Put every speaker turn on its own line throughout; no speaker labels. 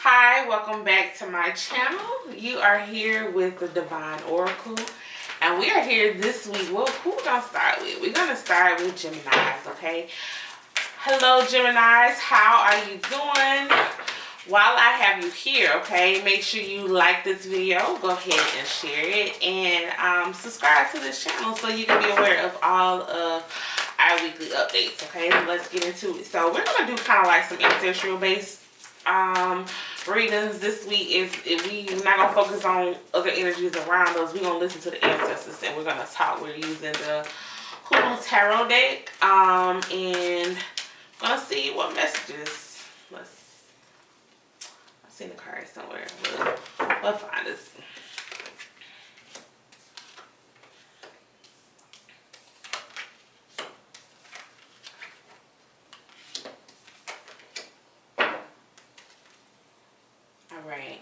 Hi, welcome back to my channel. You are here with the Divine Oracle, and we are here this week. Well, who we gonna start with? We're gonna start with Geminis, okay? Hello, Geminis. How are you doing? While I have you here, okay, make sure you like this video, go ahead and share it, and subscribe to this channel so you can be aware of all of our weekly updates, okay? Let's get into it. So we're gonna do kind of like some ancestral based readings this week. We're not gonna focus on other energies around us. We're gonna listen to the ancestors, and we're gonna talk. We're using the Hulu Tarot deck, and gonna see what messages. I've seen the card somewhere. We'll find this. Alright.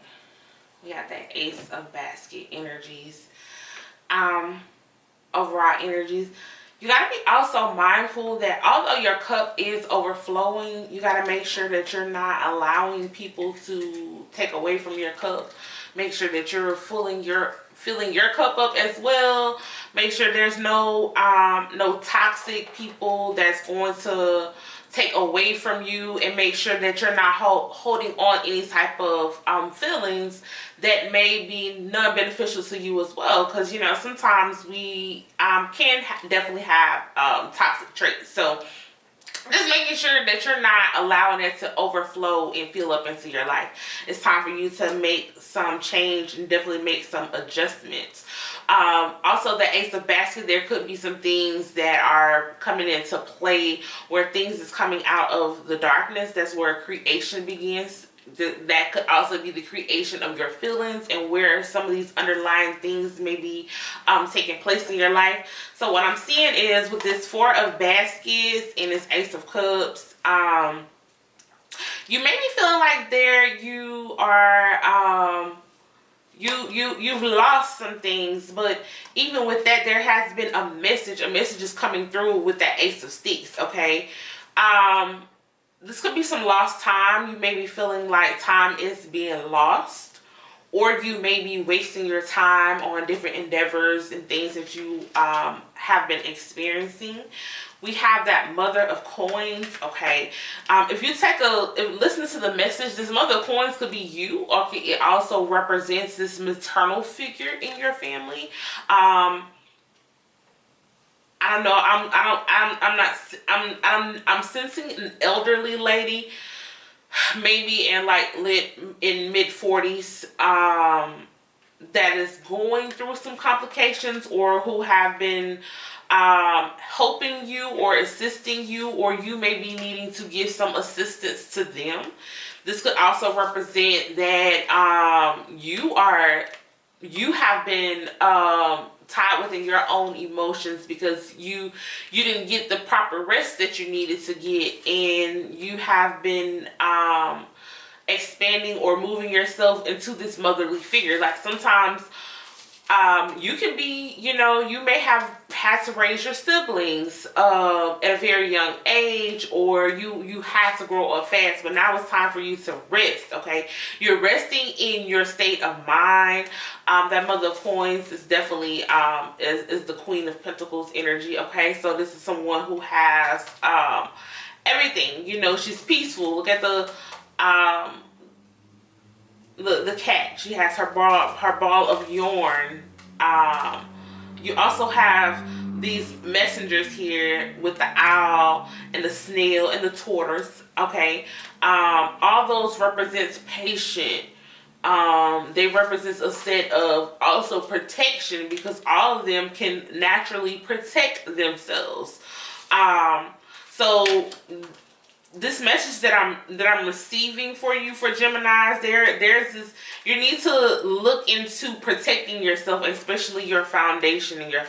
We got that Ace of Basket energies. Overall energies. You got to be also mindful that although your cup is overflowing, you got to make sure that you're not allowing people to take away from your cup. Make sure that you're filling your cup up as well. Make sure there's no toxic people that's going to take away from you, and make sure that you're not holding on any type of feelings that may be non-beneficial to you as well, because you know sometimes we can definitely have toxic traits. So just making sure that you're not allowing it to overflow and fill up into your life. It's time for you to make some change and definitely make some adjustments. Also, the Ace of Basket, there could be some things that are coming into play where things is coming out of the darkness. That's where creation begins. That could also be the creation of your feelings and where some of these underlying things may be taking place in your life. So what I'm seeing is with this Four of Baskets and this Ace of Cups, you may be feeling like you are you've lost some things, but even with that, there has been a message. A message is coming through with that Ace of Sticks, okay? This could be some lost time. You may be feeling like time is being lost, or you may be wasting your time on different endeavors and things that you have been experiencing. We have that Mother of Coins, okay? If you listen to the message, this Mother of Coins could be you, or it also represents this maternal figure in your family. I don't know. I'm sensing an elderly lady, maybe in mid-40s, that is going through some complications, or who have been helping you or assisting you, or you may be needing to give some assistance to them. This could also represent that you have been tied within your own emotions because you didn't get the proper rest that you needed to get, and you have been expanding or moving yourself into this motherly figure. Like sometimes you can be, you may have had to raise your siblings at a very young age, or you had to grow up fast, but now it's time for you to rest, okay? You're resting in your state of mind. That Mother of Coins is definitely is the Queen of Pentacles energy, okay? So this is someone who has everything, she's peaceful. Look at the cat. She has her ball of yarn. You also have these messengers here with the owl and the snail and the tortoise, okay? All those represents patience. They represent a set of also protection, because all of them can naturally protect themselves. So this message that I'm receiving for you, for Geminis, there's this, you need to look into protecting yourself, especially your foundation and your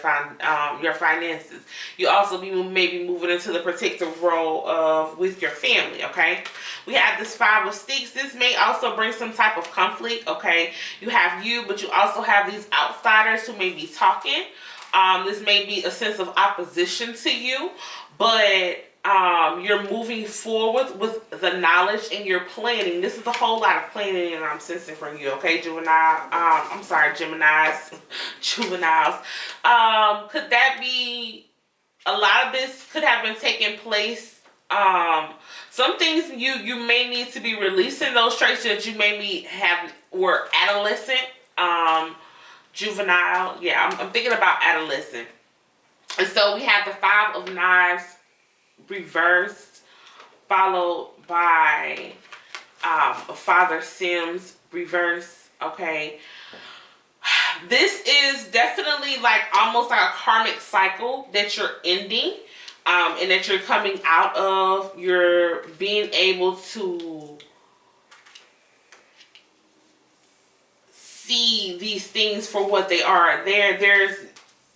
finances. You also maybe moving into the protective role with your family, okay? We have this Five of Sticks. This may also bring some type of conflict, okay? You have you, but you also have these outsiders who may be talking. This may be a sense of opposition to you, but You're moving forward with the knowledge and you're planning. This is a whole lot of planning and I'm sensing from you, okay, juvenile? I'm sorry, Geminis, juveniles. Could that be, a lot of this could have been taking place. Some things you may need to be releasing those traits that you maybe were adolescent, juvenile. Yeah, I'm thinking about adolescent. And so we have the Five of Knives reversed, followed by Father Sims reverse. Okay, this is definitely like almost like a karmic cycle that you're ending, and that you're coming out of. You're being able to see these things for what they are.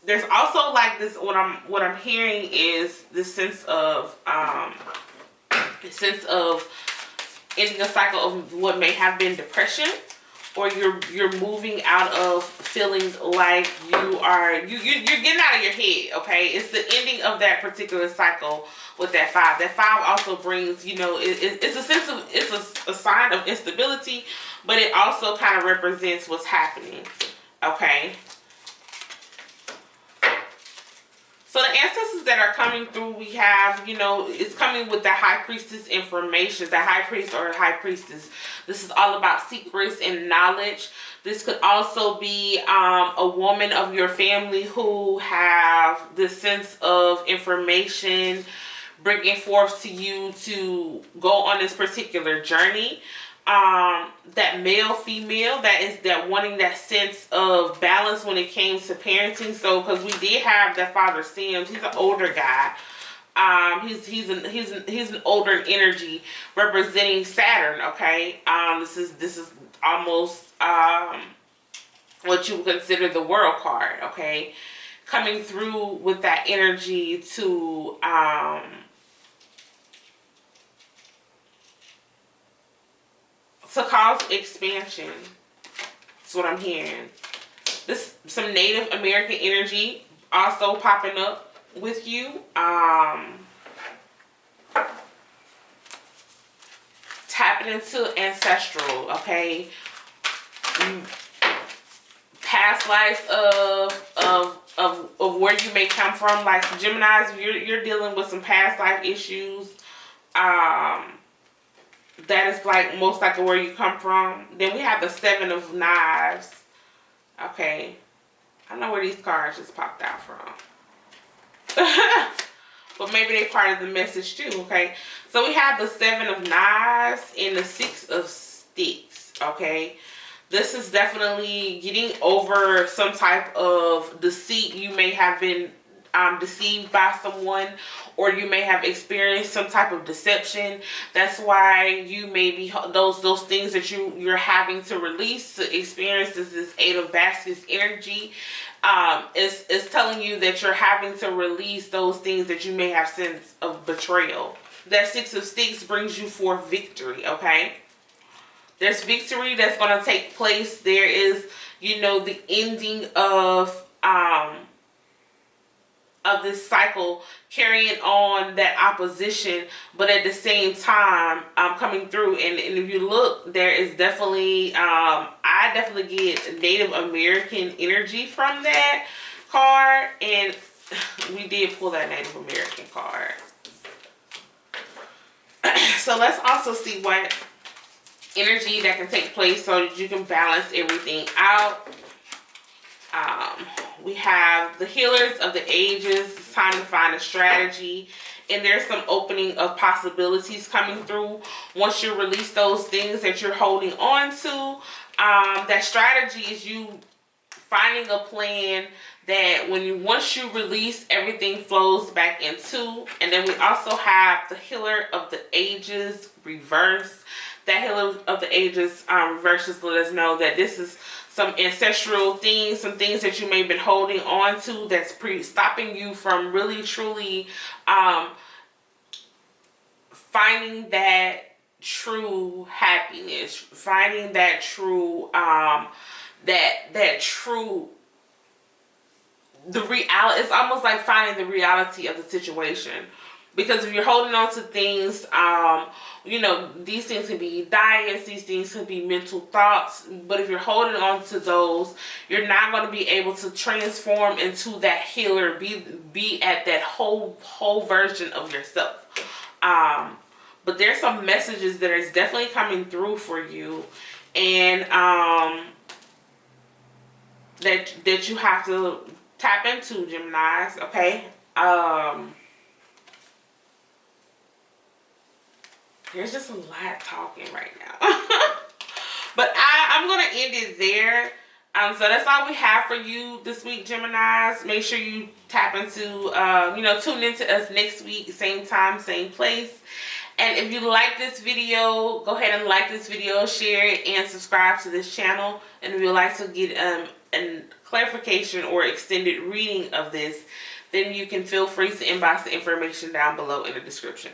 There's also like this, what I'm hearing is this sense of ending a cycle of what may have been depression, or you're moving out of feeling like you're getting out of your head. Okay, it's the ending of that particular cycle with that five. That five also brings, it's a sense of, it's a sign of instability, but it also kind of represents what's happening. Okay. So the ancestors that are coming through, we have, it's coming with the high priestess information, the high priest or high priestess. This is all about secrets and knowledge. This could also be a woman of your family who have this sense of information bringing forth to you to go on this particular journey. That male, female, that wanting that sense of balance when it came to parenting. So, because we did have that Father Sims, he's an older guy. He's an older energy representing Saturn. Okay, this is almost what you would consider the World card. Okay, coming through with that energy to cause expansion. That's what I'm hearing. This some Native American energy also popping up with you. Tapping into ancestral, okay? Past lives of where you may come from. Like Geminis, you're dealing with some past life issues. That is like most likely where you come from. Then we have the Seven of Knives. Okay. I don't know where these cards just popped out from. But maybe they're part of the message too, okay? So we have the Seven of Knives and the Six of Sticks, okay? This is definitely getting over some type of deceit. You may have been deceived by someone, or you may have experienced some type of deception. That's why you may be those things that you're having to release to experience this Eight of Baskets energy. It's telling you that you're having to release those things that you may have sense of betrayal. That Six of Sticks brings you forth victory, okay? There's victory that's going to take place. There is, the ending of this cycle, carrying on that opposition, but at the same time coming through. And if you look, there is definitely I definitely get Native American energy from that card, and we did pull that Native American card. So let's also see what energy that can take place so that you can balance everything out. We have the Healers of the Ages. It's time to find a strategy. And there's some opening of possibilities coming through once you release those things that you're holding on to. That strategy is you finding a plan that once you release, everything flows back into. And then we also have the Healer of the Ages reverse. That Healer of the Ages reverse just let us know that this is some ancestral things, some things that you may have been holding on to that's stopping you from really truly finding that true happiness, finding that true the reality. It's almost like finding the reality of the situation. Because if you're holding on to things, you know, these things can be diets, these things can be mental thoughts, but if you're holding on to those, you're not going to be able to transform into that healer, be at that whole version of yourself. But there's some messages that is definitely coming through for you, and that you have to tap into, Geminis, okay? There's just a lot talking right now. But I'm going to end it there. So that's all we have for you this week, Geminis. Make sure you tap into, you know, tune into us next week, same time, same place. And if you like this video, go ahead and like this video, share it, and subscribe to this channel. And if you'd like to get a clarification or extended reading of this, then you can feel free to inbox the information down below in the description.